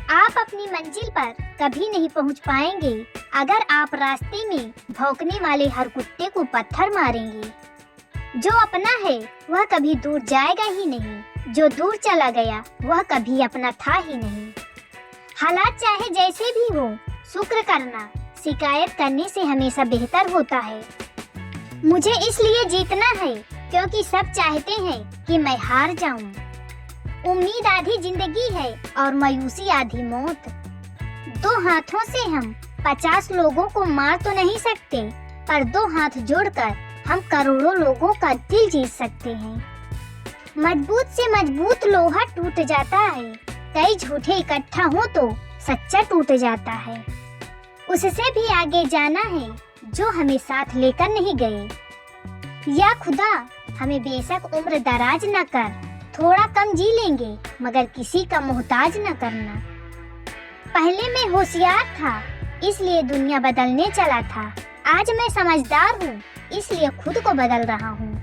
आप अपनी मंजिल पर कभी नहीं पहुंच पाएंगे अगर आप रास्ते में भौंकने वाले हर कुत्ते को पत्थर मारेंगे। जो अपना है वह कभी दूर जाएगा ही नहीं, जो दूर चला गया वह कभी अपना था ही नहीं। हालात चाहे जैसे भी हो, शुक्र करना शिकायत करने से हमेशा बेहतर होता है। मुझे इसलिए जीतना है क्योंकि सब चाहते हैं कि मैं हार जाऊं। उम्मीद आधी जिंदगी है और मायूसी आधी मौत। दो हाथों से हम 50 लोगों को मार तो नहीं सकते, पर दो हाथ जोड़कर हम करोड़ों लोगों का दिल जीत सकते हैं। मजबूत से मजबूत लोहा टूट जाता है, कई झूठे इकट्ठा हो तो सच्चा टूट जाता है। उससे भी आगे जाना है जो हमें साथ लेकर नहीं गए। या खुदा हमें बेशक उम्र दराज न कर, थोड़ा कम जी लेंगे मगर किसी का मोहताज न करना। पहले मैं होशियार था इसलिए दुनिया बदलने चला था, आज मैं समझदार हूँ इसलिए खुद को बदल रहा हूँ।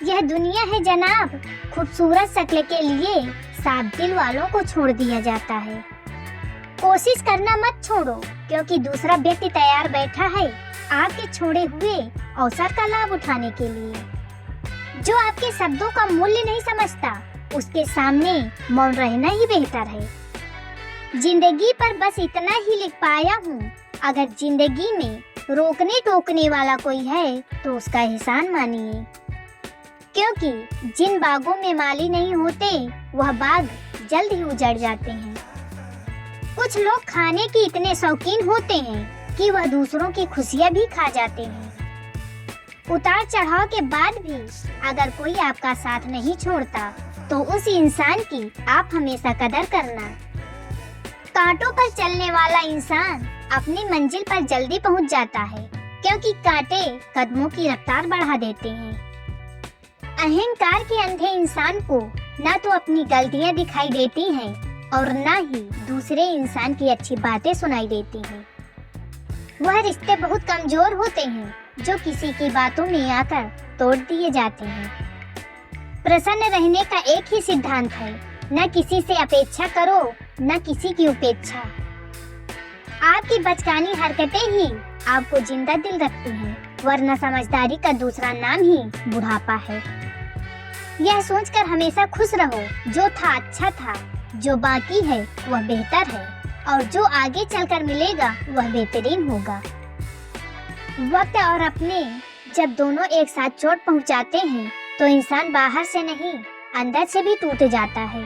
यह दुनिया है जनाब, खूबसूरत शक्ल के लिए साफ दिल वालों को छोड़ दिया जाता है। कोशिश करना मत छोड़ो क्योंकि दूसरा व्यक्ति तैयार बैठा है आपके छोड़े हुए अवसर का लाभ उठाने के लिए। जो आपके शब्दों का मूल्य नहीं समझता उसके सामने मौन रहना ही बेहतर है। जिंदगी पर बस इतना ही लिख पाया हूँ, अगर जिंदगी में रोकने टोकने वाला कोई है तो उसका एहसान मानिए, क्योंकि जिन बागों में माली नहीं होते वह बाग जल्द ही उजड़ जाते हैं। कुछ लोग खाने के इतने शौकीन होते हैं कि वह दूसरों की खुशियाँ भी खा जाते हैं। उतार चढ़ाव के बाद भी अगर कोई आपका साथ नहीं छोड़ता तो उस इंसान की आप हमेशा कदर करना। कांटों पर चलने वाला इंसान अपनी मंजिल पर जल्दी पहुंच जाता है क्योंकि कांटे कदमों की रफ्तार बढ़ा देते हैं। अहंकार के अंधे इंसान को न तो अपनी गलतियां दिखाई देती हैं और न ही दूसरे इंसान की अच्छी बातें सुनाई देती हैं। वह रिश्ते बहुत कमजोर होते हैं जो किसी की बातों में आकर तोड़ दिए जाते हैं। प्रसन्न रहने का एक ही सिद्धांत है, न किसी से अपेक्षा करो न किसी की उपेक्षा। आपकी बचकानी हरकतें ही आपको जिंदा दिल रखती हैं, वरना समझदारी का दूसरा नाम ही बुढ़ापा है। यह सोचकर हमेशा खुश रहो, जो था अच्छा था, जो बाकी है वह बेहतर है और जो आगे चलकर मिलेगा वह बेहतरीन होगा। वक्त और अपने जब दोनों एक साथ चोट पहुंचाते हैं तो इंसान बाहर से नहीं अंदर से भी टूट जाता है।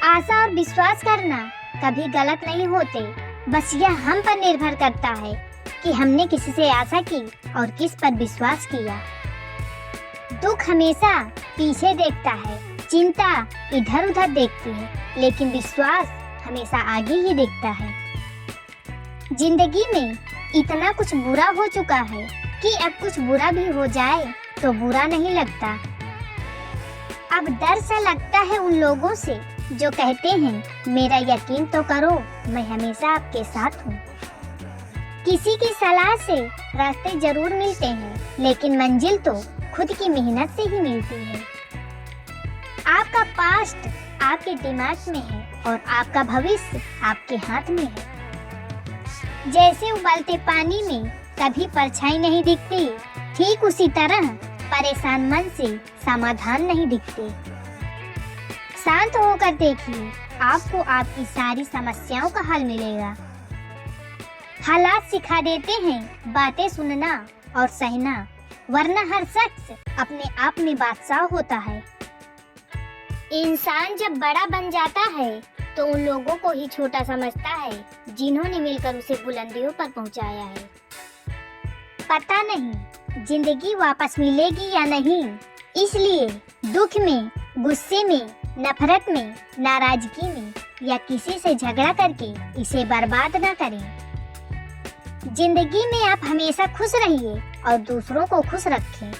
आशा और विश्वास करना कभी गलत नहीं होते, बस यह हम पर निर्भर करता है कि हमने किसी से आशा की और किस पर विश्वास किया। दुख हमेशा पीछे देखता है, चिंता इधर उधर देखती है, लेकिन विश्वास हमेशा आगे ही देखता है। जिंदगी में इतना कुछ बुरा हो चुका है कि अब कुछ बुरा भी हो जाए तो बुरा नहीं लगता। अब डर सा लगता है उन लोगों से जो कहते हैं मेरा यकीन तो करो, मैं हमेशा आपके साथ हूँ। किसी की सलाह से रास्ते जरूर मिलते हैं, लेकिन मंजिल तो खुद की मेहनत से ही मिलती है। आपका पास्ट आपके दिमाग में है और आपका भविष्य आपके हाथ में है। जैसे उबलते पानी में कभी परछाई नहीं दिखती, ठीक उसी तरह परेशान मन से समाधान नहीं दिखते। शांत होकर देखिए, आपको आपकी सारी समस्याओं का हल मिलेगा। हालात सिखा देते हैं बातें सुनना और सहना, वरना हर शख्स अपने आप में बादशाह होता है। इंसान जब बड़ा बन जाता है तो उन लोगों को ही छोटा समझता है जिन्होंने मिलकर उसे बुलंदियों पर पहुंचाया है। पता नहीं जिंदगी वापस मिलेगी या नहीं, इसलिए दुख में, गुस्से में, नफरत में, नाराजगी में या किसी से झगड़ा करके इसे बर्बाद न करें। जिंदगी में आप हमेशा खुश रहिए और दूसरों को खुश रखें।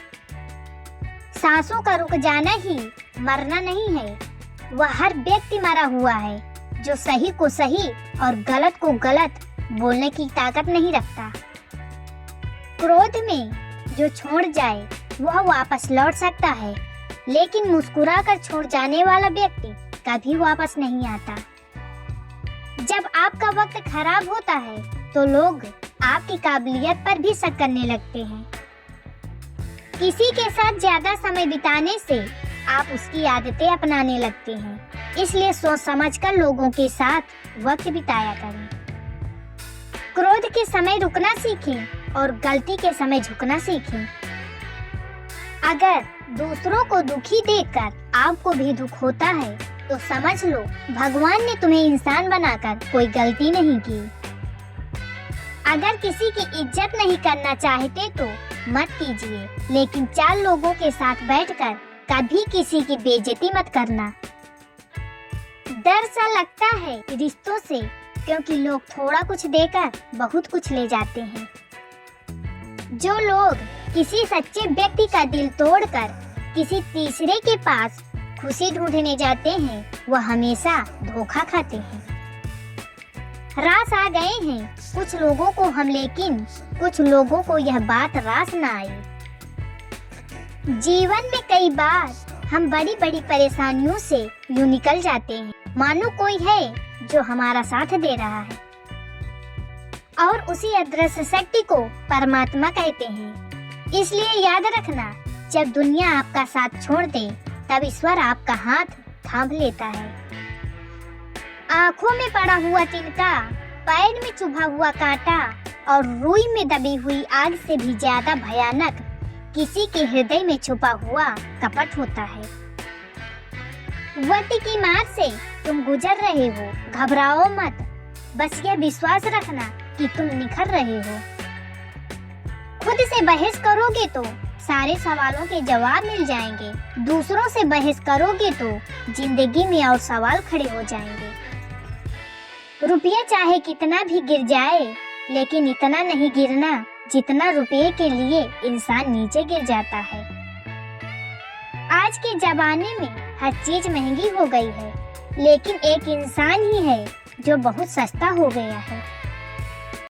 सांसों का रुक जाना ही मरना नहीं है, वह हर व्यक्ति मरा हुआ है जो सही को सही और गलत को गलत बोलने की ताकत नहीं रखता। क्रोध में जो छोड़ जाए वह वापस लौट सकता है, लेकिन मुस्कुराकर छोड़ जाने वाला व्यक्ति कभी वापस नहीं आता। जब आपका वक्त खराब होता है तो लोग आपकी काबिलियत पर भी शक करने लगते हैं। किसी के साथ ज्यादा समय बिताने से आप उसकी आदतें अपनाने लगते हैं। इसलिए सोच समझकर लोगों के साथ वक्त बिताया करें। क्रोध के समय रुकना सीखें और गलती के समय झुकना सीखें। अगर दूसरों को दुखी देखकर आपको भी दुख होता है तो समझ लो भगवान ने तुम्हें इंसान बनाकर कोई गलती नहीं की। अगर किसी की इज्जत नहीं करना चाहते तो मत कीजिए, लेकिन 4 लोगों के साथ बैठकर कभी किसी की बेइज्जती मत करना। डर सा लगता है रिश्तों से, क्योंकि लोग थोड़ा कुछ देकर बहुत कुछ ले जाते हैं। जो लोग किसी सच्चे व्यक्ति का दिल तोड़कर किसी तीसरे के पास खुशी ढूंढने जाते हैं, वह हमेशा धोखा खाते हैं। रास आ गए हैं कुछ लोगों को हम, लेकिन कुछ लोगों को यह बात रास ना आई। जीवन में कई बार हम बड़ी बड़ी परेशानियों से यूं निकल जाते हैं मानो कोई है जो हमारा साथ दे रहा है, और उसी अदृश्य शक्ति को परमात्मा कहते हैं। इसलिए याद रखना, जब दुनिया आपका साथ छोड़ दे तब ईश्वर आपका हाथ थाम लेता है। आँखों में पड़ा हुआ तिनका, पैर में चुभा हुआ कांटा और रुई में दबी हुई आग से भी ज्यादा भयानक किसी के हृदय में छुपा हुआ कपट होता है। वक्त की मार से तुम गुजर रहे हो, घबराओ मत। बस यह विश्वास रखना कि तुम निखर रहे हो। खुद से बहस करोगे तो सारे सवालों के जवाब मिल जाएंगे। दूसरों से बहस करोगे तो जिंदगी में और सवाल खड़े हो जाएंगे। रुपया चाहे कितना भी गिर जाए, लेकिन इतना नहीं गिरना जितना रुपये के लिए इंसान नीचे गिर जाता है। आज के जमाने में हर चीज महंगी हो गई है, लेकिन एक इंसान ही है जो बहुत सस्ता हो गया है।